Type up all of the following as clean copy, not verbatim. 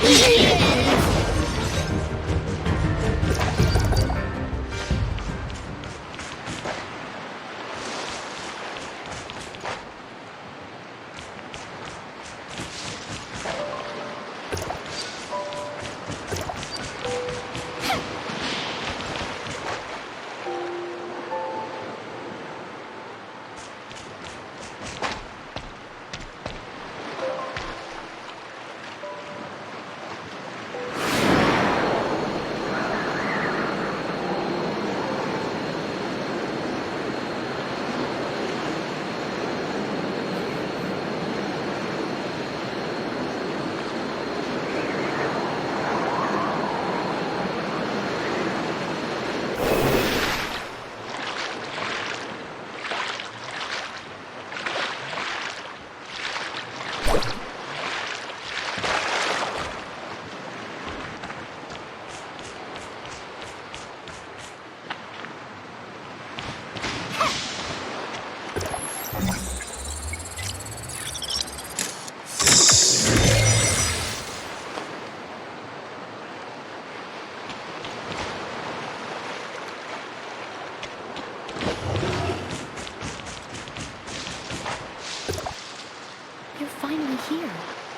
Here.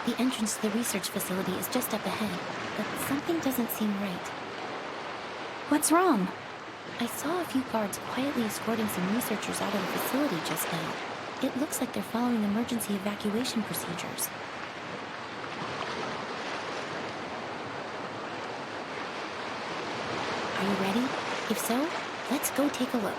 The entrance to the research facility is just up ahead, but something doesn't seem right. What's wrong? I saw a few guards quietly escorting some researchers out of the facility just now. It looks like they're following emergency evacuation procedures. Are you ready? If so, let's go take a look.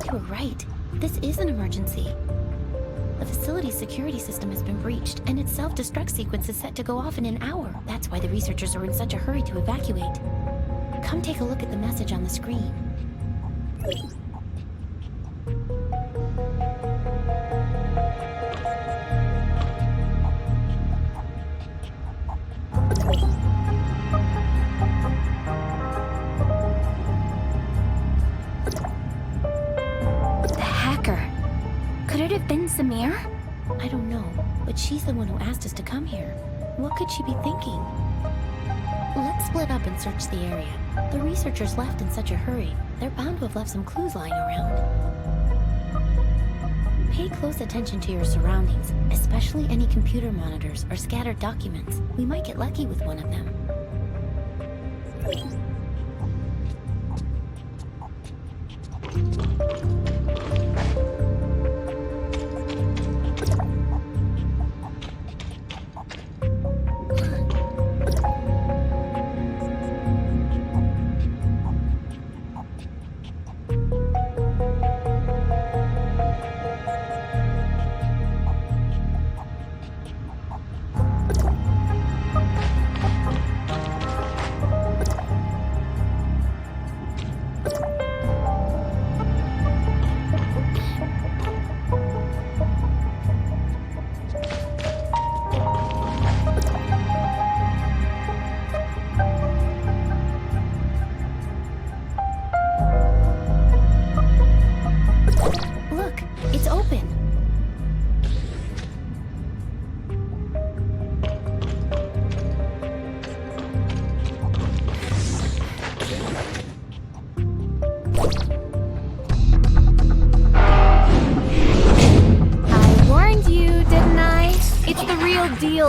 You were right. This is an emergency. The facility's security system has been breached, and its self-destruct sequence is set to go off in an hour. That's why the researchers are in such a hurry to evacuate. Come take a look at the message on the screen. Samir? I don't know, but she's the one who asked us to come here. What could she be thinking? Let's split up and search the area. The researchers left in such a hurry. They're bound to have left some clues lying around. Pay close attention to your surroundings, especially any computer monitors or scattered documents. We might get lucky with one of them.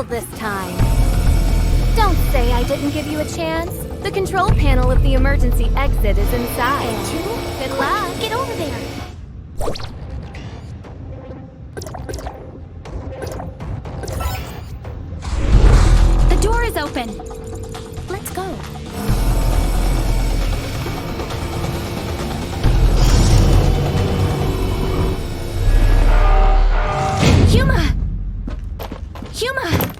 This time. Don't say I didn't give you a chance. The control panel of the emergency exit is inside. Good luck. Get over there. The door is open. Let's go. Huma! Huma!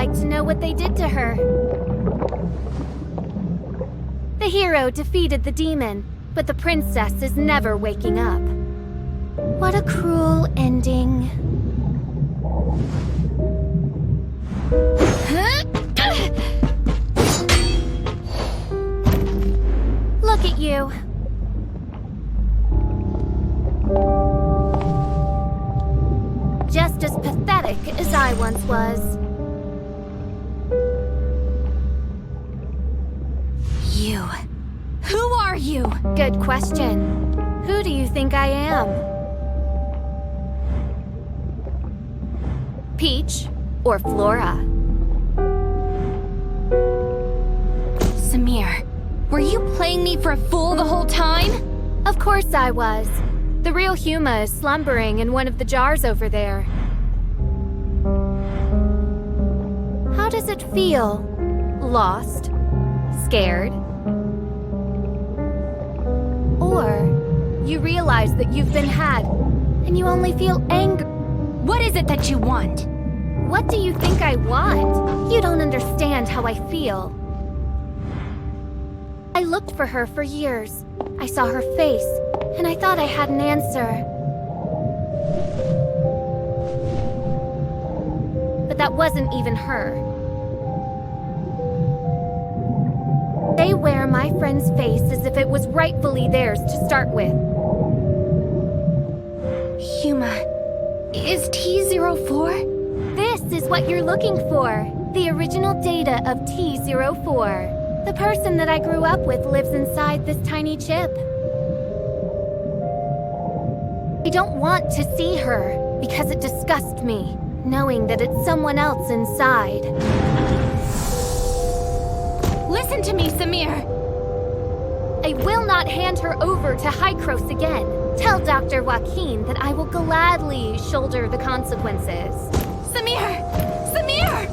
like to know what they did to her. The hero defeated the demon, but the princess is never waking up. What a cruel ending. Look at you. Just as pathetic as I once was. You. Who are you? Good question. Who do you think I am? Peach or Flora? Samir, were you playing me for a fool the whole time? Of course I was. The real Huma is slumbering in one of the jars over there. How does it feel? Lost? Scared? Or you realize that you've been had, and you only feel anger. What is it that you want? What do you think I want? You don't understand how I feel. I looked for her for years. I saw her face, and I thought I had an answer. But that wasn't even her. They wear my friend's face as if it was rightfully theirs to start with. Huma, is T04? This is what you're looking for. The original data of T04. The person that I grew up with lives inside this tiny chip. I don't want to see her because it disgusts me, knowing that it's someone else inside. Listen to me, Samir! I will not hand her over to Hykros again. Tell Dr. Joaquin that I will gladly shoulder the consequences. Samir! Samir!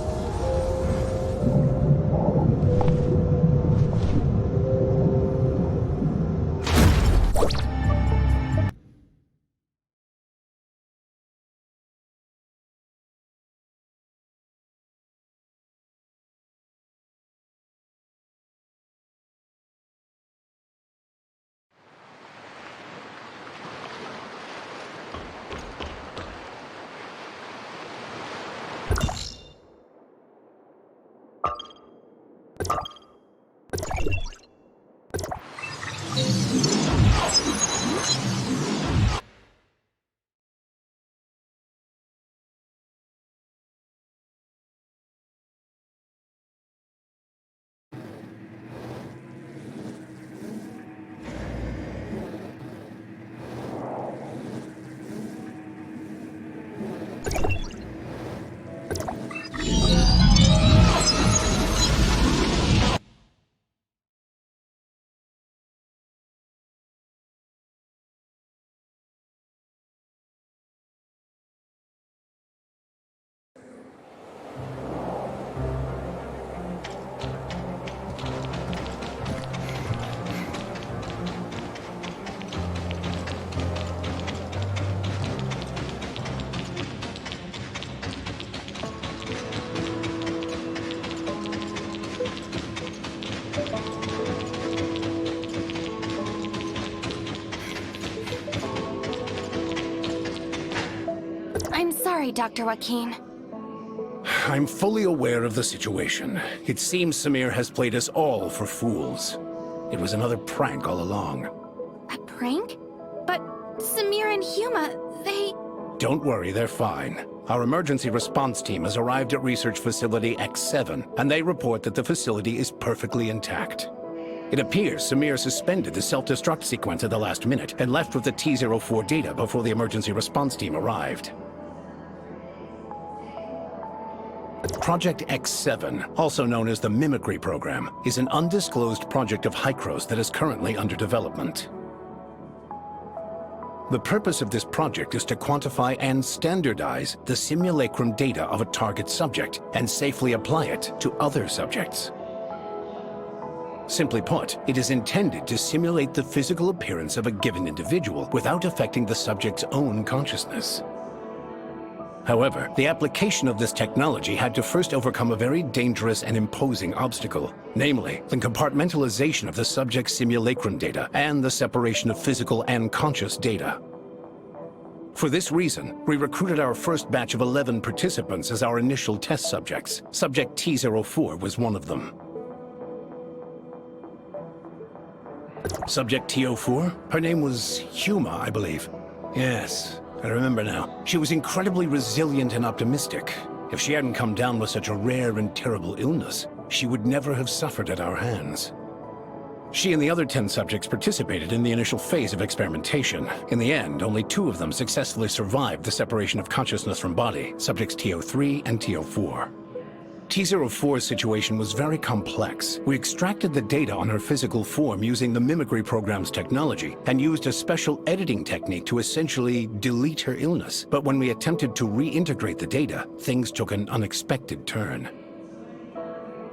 Sorry, Dr. Joaquin. I'm fully aware of the situation. It seems Samir has played us all for fools. It was another prank all along. A prank? But Samir and Huma, they... Don't worry, they're fine. Our emergency response team has arrived at Research Facility X7, and they report that the facility is perfectly intact. It appears Samir suspended the self-destruct sequence at the last minute and left with the T04 data before the emergency response team arrived. Project X7, also known as the Mimicry Program, is an undisclosed project of Hykros that is currently under development. The purpose of this project is to quantify and standardize the simulacrum data of a target subject and safely apply it to other subjects. Simply put, it is intended to simulate the physical appearance of a given individual without affecting the subject's own consciousness. However, the application of this technology had to first overcome a very dangerous and imposing obstacle, namely, the compartmentalization of the subject's simulacrum data and the separation of physical and conscious data. For this reason, we recruited our first batch of 11 participants as our initial test subjects. Subject T04 was one of them. Subject T04? Her name was Huma, I believe. Yes, I remember now. She was incredibly resilient and optimistic. If she hadn't come down with such a rare and terrible illness, she would never have suffered at our hands. She and the other 10 subjects participated in the initial phase of experimentation. In the end, only 2 of them successfully survived the separation of consciousness from body, subjects T03 and T04. T04's situation was very complex. We extracted the data on her physical form using the mimicry program's technology and used a special editing technique to essentially delete her illness. But when we attempted to reintegrate the data, things took an unexpected turn.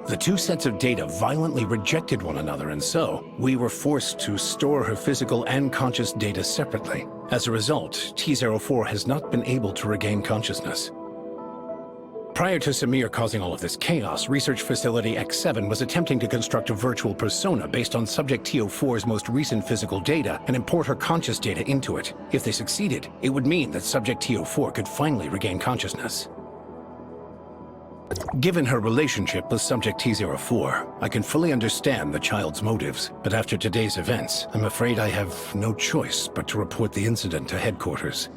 The 2 sets of data violently rejected one another, and so we were forced to store her physical and conscious data separately. As a result, T04 has not been able to regain consciousness. Prior to Samir causing all of this chaos, Research Facility X7 was attempting to construct a virtual persona based on Subject T04's most recent physical data and import her conscious data into it. If they succeeded, it would mean that Subject T04 could finally regain consciousness. Given her relationship with Subject T04, I can fully understand the child's motives, but after today's events, I'm afraid I have no choice but to report the incident to headquarters.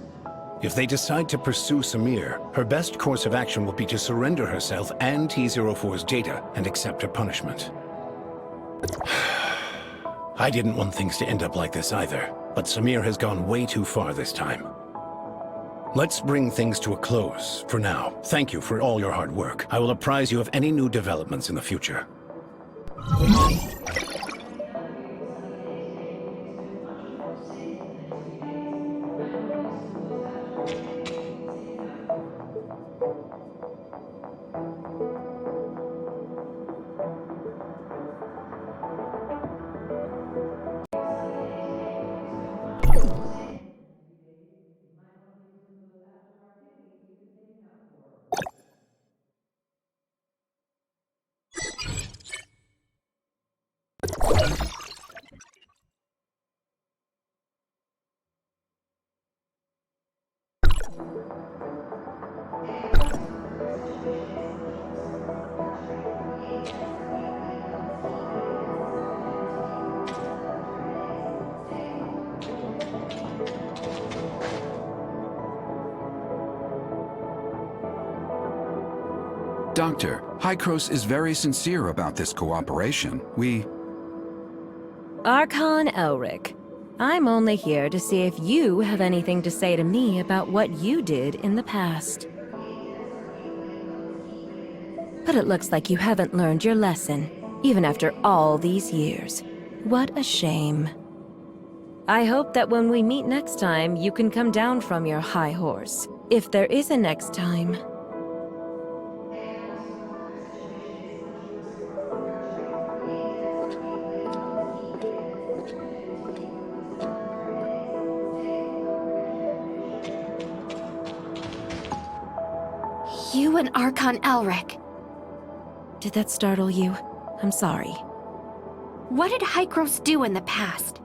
If they decide to pursue Samir, her best course of action will be to surrender herself and T04's data and accept her punishment. I didn't want things to end up like this either, but Samir has gone way too far this time. Let's bring things to a close for now. Thank you for all your hard work. I will apprise you of any new developments in the future. Doctor, Hykros is very sincere about this cooperation. Archon Elric, I'm only here to see if you have anything to say to me about what you did in the past. But it looks like you haven't learned your lesson, even after all these years. What a shame. I hope that when we meet next time, you can come down from your high horse. If there is a next time. You and Archon Elric. Did that startle you? I'm sorry. What did Hykros do in the past?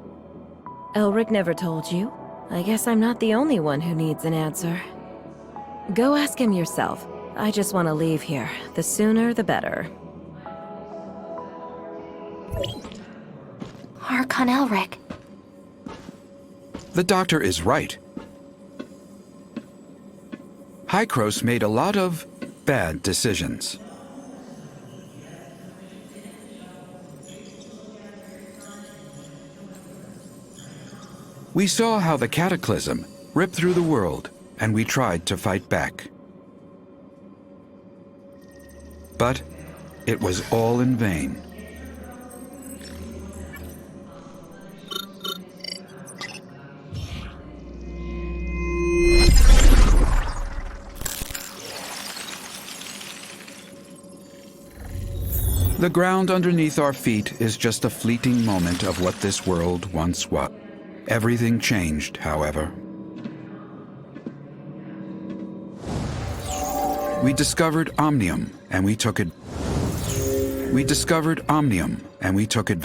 Elric never told you. I guess I'm not the only one who needs an answer. Go ask him yourself. I just want to leave here. The sooner, the better. Archon Elric. The doctor is right. Hykros made a lot of bad decisions. We saw how the cataclysm ripped through the world, and we tried to fight back. But it was all in vain. The ground underneath our feet is just a fleeting moment of what this world once was. Everything changed, however. We discovered Omnium, and we took it. We discovered Omnium, and we took it.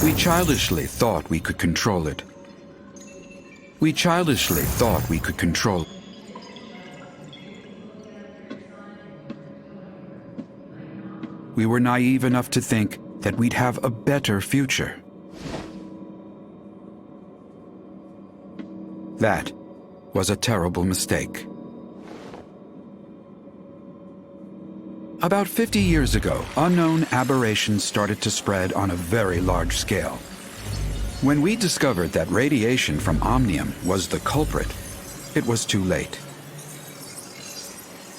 We childishly thought we could control it. We childishly thought we could control it. We were naive enough to think that we'd have a better future. That was a terrible mistake. About 50 years ago, unknown aberrations started to spread on a very large scale. When we discovered that radiation from Omnium was the culprit, it was too late.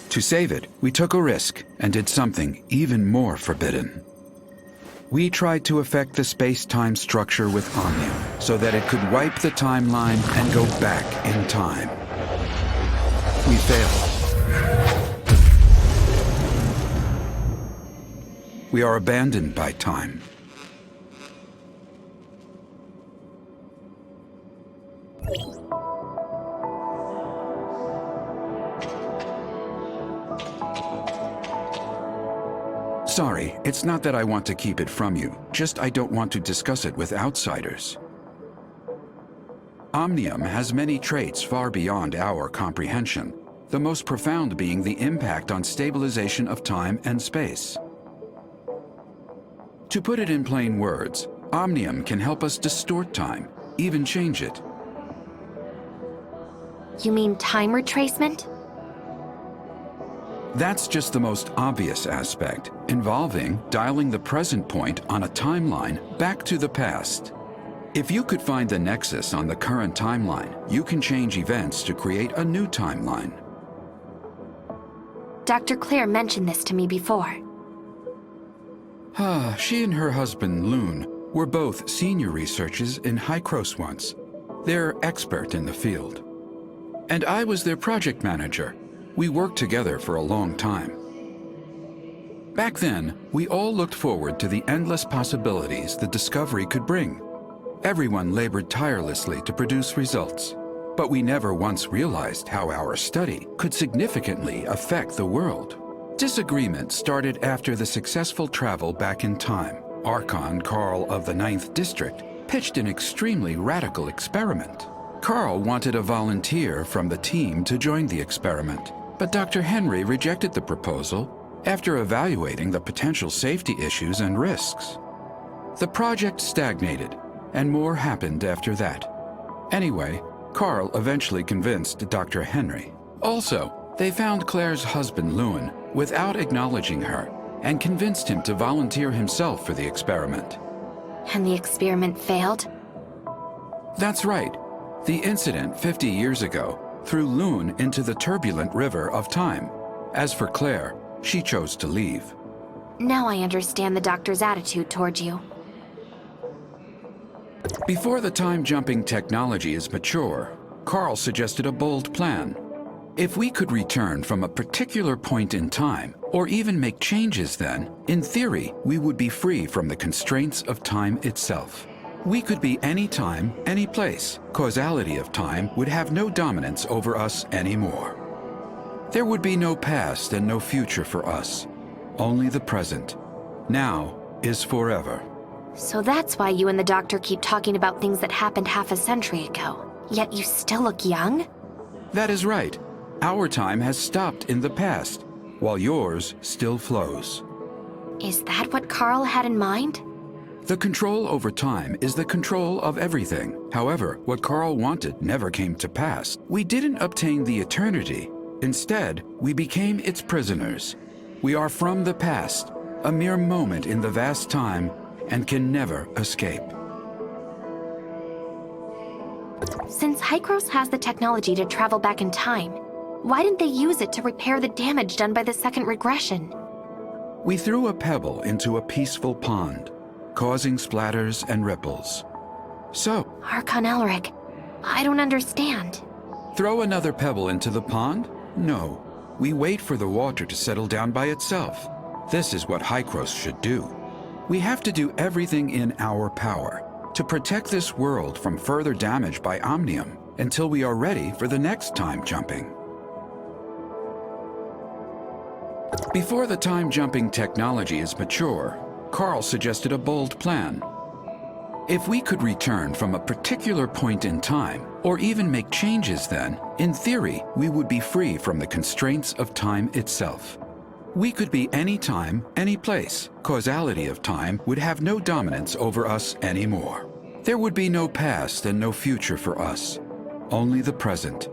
To save it, we took a risk and did something even more forbidden. We tried to affect the space-time structure with Omnium so that it could wipe the timeline and go back in time. We failed. We are abandoned by time. Sorry, it's not that I want to keep it from you, just I don't want to discuss it with outsiders. Omnium has many traits far beyond our comprehension, the most profound being the impact on stabilization of time and space. To put it in plain words, Omnium can help us distort time, even change it. You mean time retracement? That's just the most obvious aspect, involving dialing the present point on a timeline back to the past. If you could find the nexus on the current timeline, you can change events to create a new timeline. Dr. Claire mentioned this to me before. She and her husband, Loon, were both senior researchers in Hykros once. They're expert in the field. And I was their project manager. We worked together for a long time. Back then, we all looked forward to the endless possibilities the discovery could bring. Everyone labored tirelessly to produce results, but we never once realized how our study could significantly affect the world. Disagreement started after the successful travel back in time. Archon Carl of the 9th District pitched an extremely radical experiment. Carl wanted a volunteer from the team to join the experiment, but Dr. Henry rejected the proposal after evaluating the potential safety issues and risks. The project stagnated, and more happened after that. Anyway, Carl eventually convinced Dr. Henry. Also, they found Claire's husband, Lewin, without acknowledging her, and convinced him to volunteer himself for the experiment. And the experiment failed? That's right. The incident 50 years ago threw Loon into the turbulent river of time. As for Claire, she chose to leave. Now I understand the doctor's attitude toward you. Before the time-jumping technology is mature, Carl suggested a bold plan. If we could return from a particular point in time, or even make changes then, in theory, we would be free from the constraints of time itself. We could be any time, any place. Causality of time would have no dominance over us anymore. There would be no past and no future for us, only the present. Now is forever. So that's why you and the doctor keep talking about things that happened half a century ago. Yet you still look young? That is right. Our time has stopped in the past, while yours still flows. Is that what Carl had in mind? The control over time is the control of everything. However, what Carl wanted never came to pass. We didn't obtain the eternity. Instead, we became its prisoners. We are from the past, a mere moment in the vast time, and can never escape. Since Hykros has the technology to travel back in time, why didn't they use it to repair the damage done by the second regression? We threw a pebble into a peaceful pond, causing splatters and ripples. So, Archon Elric, I don't understand. throw another pebble into the pond? No. We wait for the water to settle down by itself. This is what Hykros should do. We have to do everything in our power to protect this world from further damage by Omnium until we are ready for the next time jumping. Before the time-jumping technology is mature, Carl suggested a bold plan. If we could return from a particular point in time, or even make changes then, in theory, we would be free from the constraints of time itself. We could be any time, any place. Causality of time would have no dominance over us anymore. There would be no past and no future for us, only the present.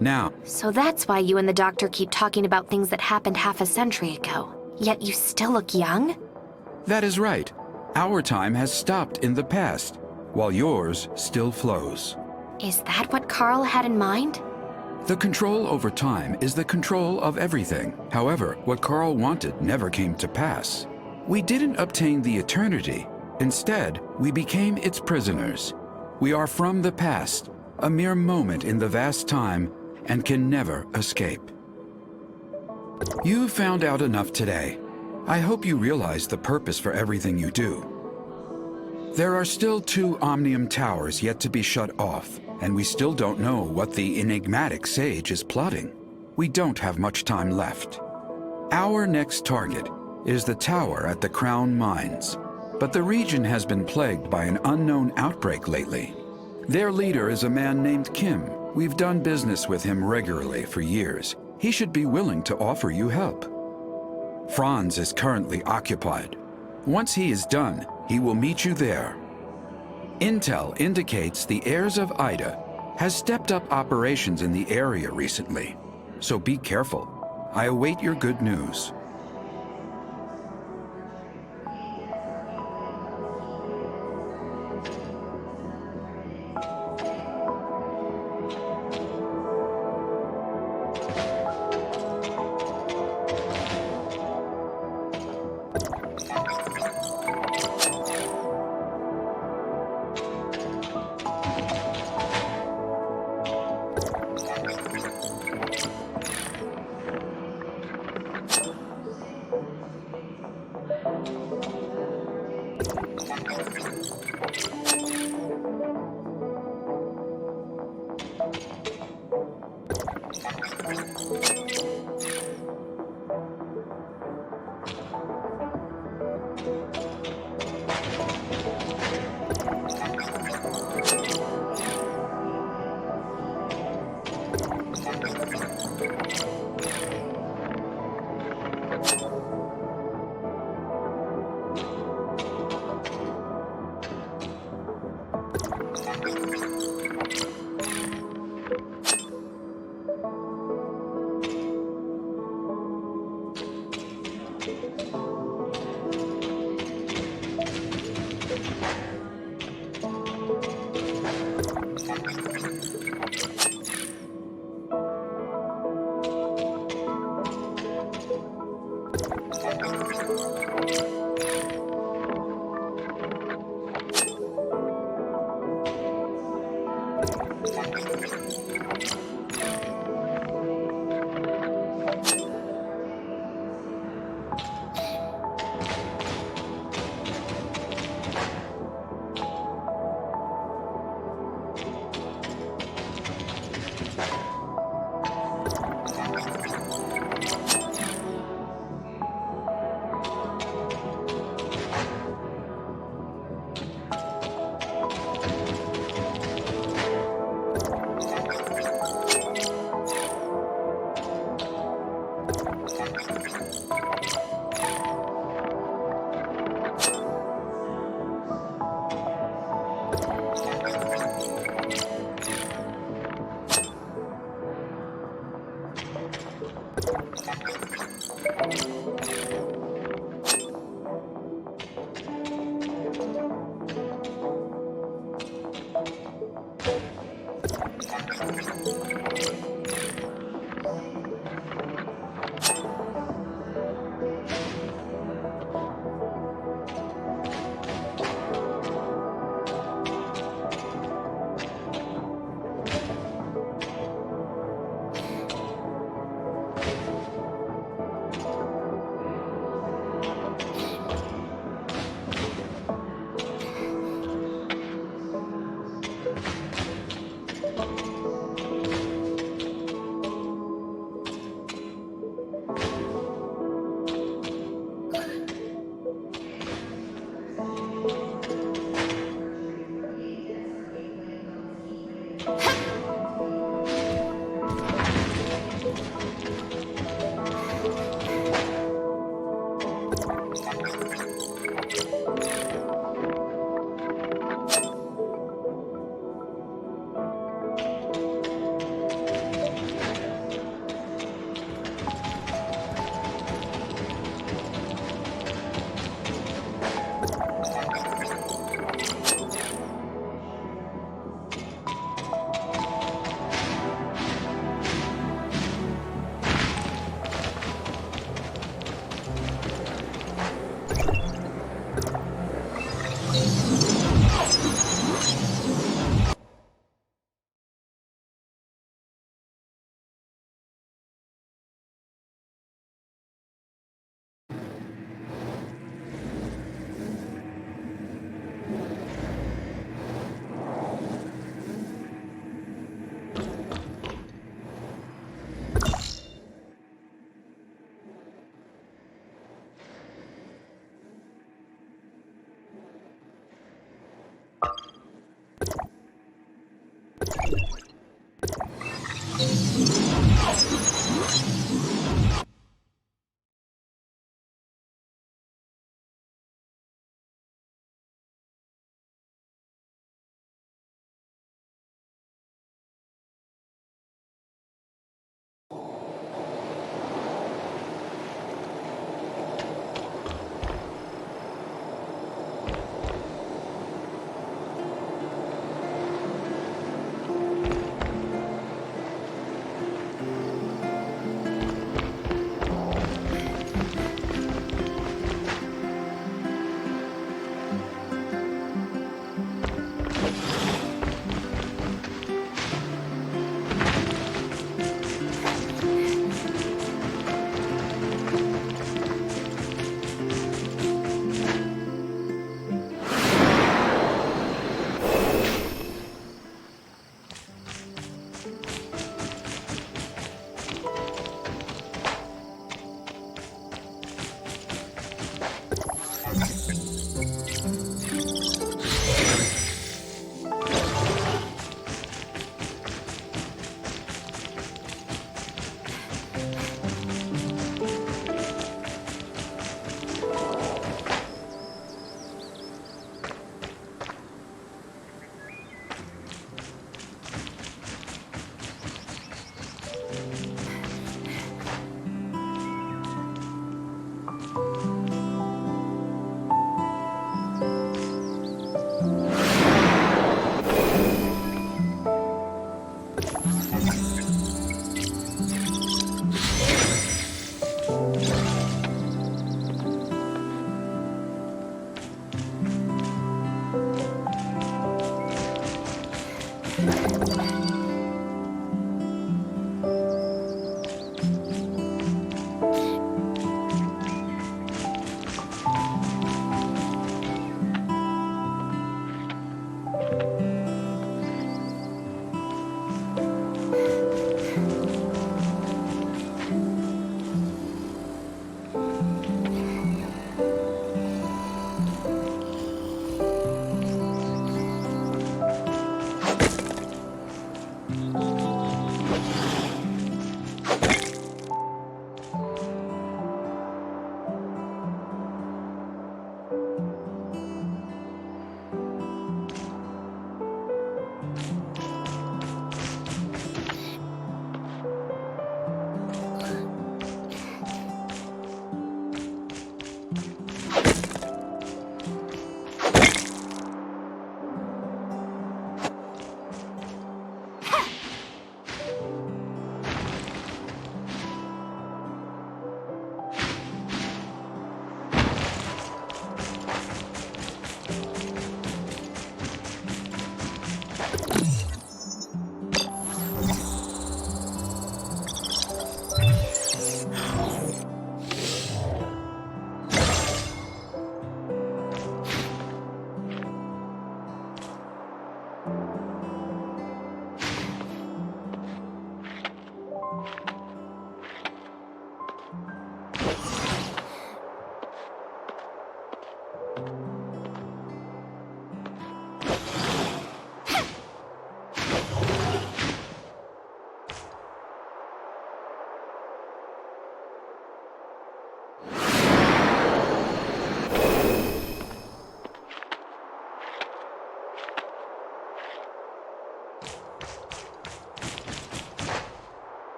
Now, So that's why you and the doctor keep talking about things that happened half a century ago. Yet you still look young? that is right. Our time has stopped in the past, while yours still flows. Is that what Carl had in mind? The control over time is the control of everything. However, what Carl wanted never came to pass. We didn't obtain the eternity. Instead, we became its prisoners. We are from the past, a mere moment in the vast time, and can never escape. You found out enough today. I hope you realize the purpose for everything you do. There are still 2 Omnium towers yet to be shut off, and we still don't know what the enigmatic sage is plotting. We don't have much time left. Our next target is the tower at the Crown Mines, but the region has been plagued by an unknown outbreak lately. Their leader is a man named Kim. We've done business with him regularly for years. He should be willing to offer you help. Franz is currently occupied. Once he is done, he will meet you there. Intel indicates the heirs of Ida has stepped up operations in the area recently, so be careful. I await your good news.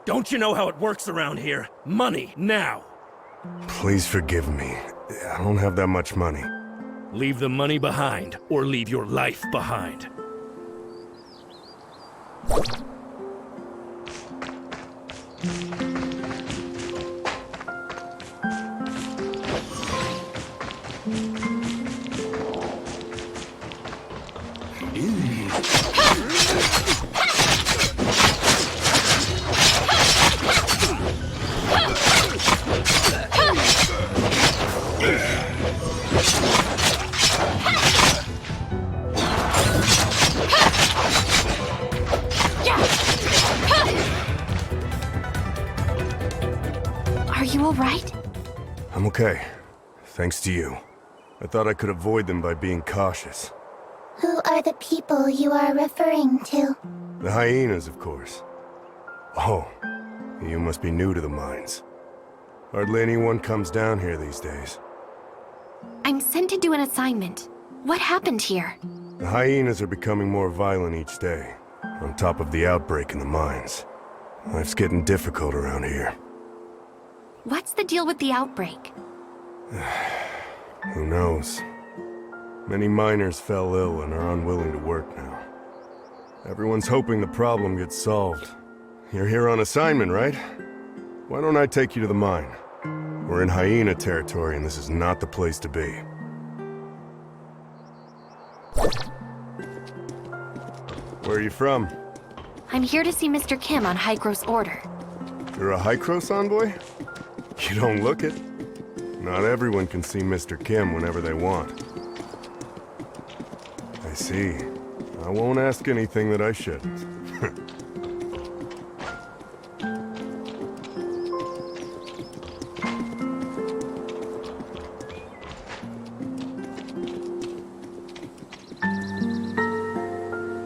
Don't you know how it works around here? Money, now! Please forgive me. I don't have that much money. Leave the money behind, or leave your life behind. Are you alright? I'm okay. Thanks to you. I thought I could avoid them by being cautious. Who are the people you are referring to? The hyenas, of course. Oh, you must be new to the mines. Hardly anyone comes down here these days. I'm sent to do an assignment. What happened here? The hyenas are becoming more violent each day, on top of the outbreak in the mines. Life's getting difficult around here. What's the deal with the outbreak? Who knows? Many miners fell ill and are unwilling to work now. Everyone's hoping the problem gets solved. You're here on assignment, right? Why don't I take you to the mine? We're in hyena territory and this is not the place to be. Where are you from? I'm here to see Mr. Kim on Hykros' order. You're a Hykros envoy? You don't look it. Not everyone can see Mr. Kim whenever they want. I see. I won't ask anything that I shouldn't.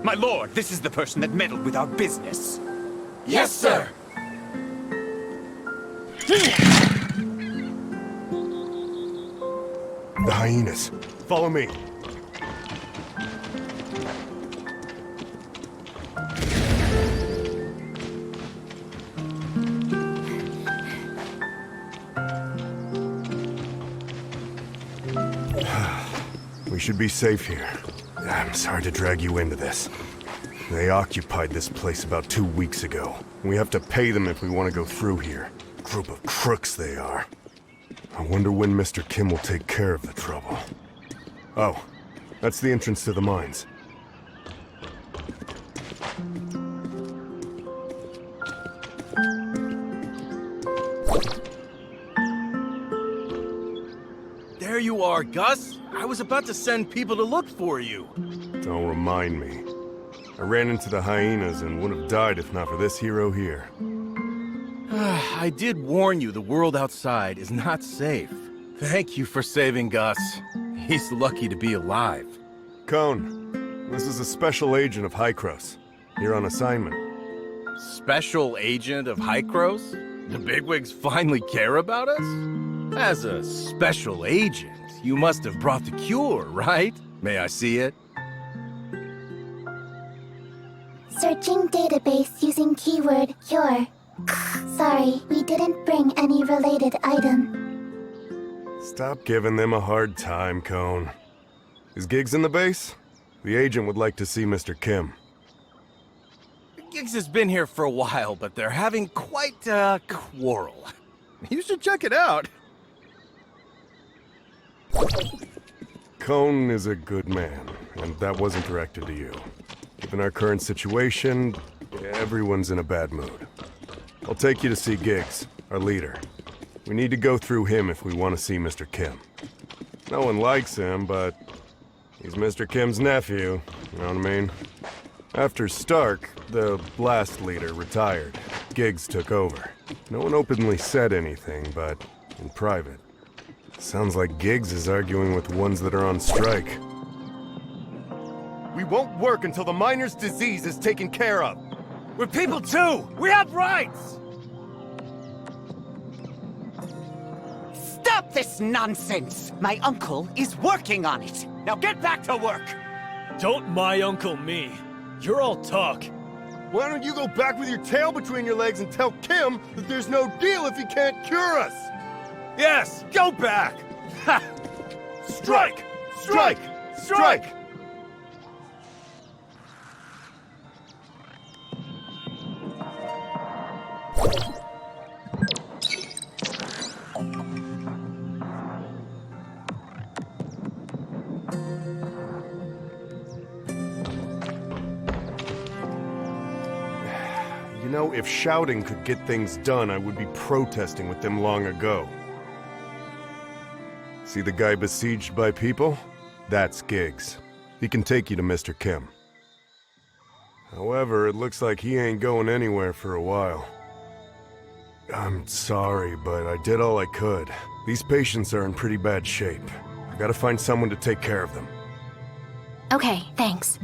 My lord, this is the person that meddled with our business. Yes, sir! The hyenas. Follow me. We should be safe here. I'm sorry to drag you into this. They occupied this place about 2 weeks ago. We have to pay them if we want to go through here. Group of crooks they are. I wonder when Mr. Kim will take care of the trouble. Oh, that's the entrance to the mines. There you are, Gus. I was about to send people to look for you. Don't remind me. I ran into the hyenas and would have died if not for this hero here. I did warn you the world outside is not safe. Thank you for saving Gus. He's lucky to be alive. Cone, this is a special agent of Hykros. Here on assignment. Special agent of Hykros? The bigwigs finally care about us? As a special agent, you must have brought the cure, right? May I see it? Searching database using keyword cure. Sorry, we didn't bring any related item. Stop giving them a hard time, Cone. Is Giggs in the base? The agent would like to see Mr. Kim. Giggs has been here for a while, but they're having quite a quarrel. You should check it out. Cone is a good man, and that wasn't directed to you. Given our current situation, everyone's in a bad mood. I'll take you to see Giggs, our leader. We need to go through him if we want to see Mr. Kim. No one likes him, but he's Mr. Kim's nephew, you know what I mean? After Stark, the blast leader, retired, Giggs took over. No one openly said anything, but in private. Sounds like Giggs is arguing with the ones that are on strike. We won't work until the miners' disease is taken care of. We're people too! We have rights! Stop this nonsense! My uncle is working on it. Now get back to work! Don't my uncle me. You're all talk. Why don't you go back with your tail between your legs and tell Kim that there's no deal if he can't cure us? Yes, go back! Ha! Strike! Strike! Strike! You know, if shouting could get things done, I would be protesting with them long ago. See the guy besieged by people? That's Giggs. He can take you to Mr. Kim. However, it looks like he ain't going anywhere for a while. I'm sorry, but I did all I could. These patients are in pretty bad shape. I gotta find someone to take care of them. Okay, thanks.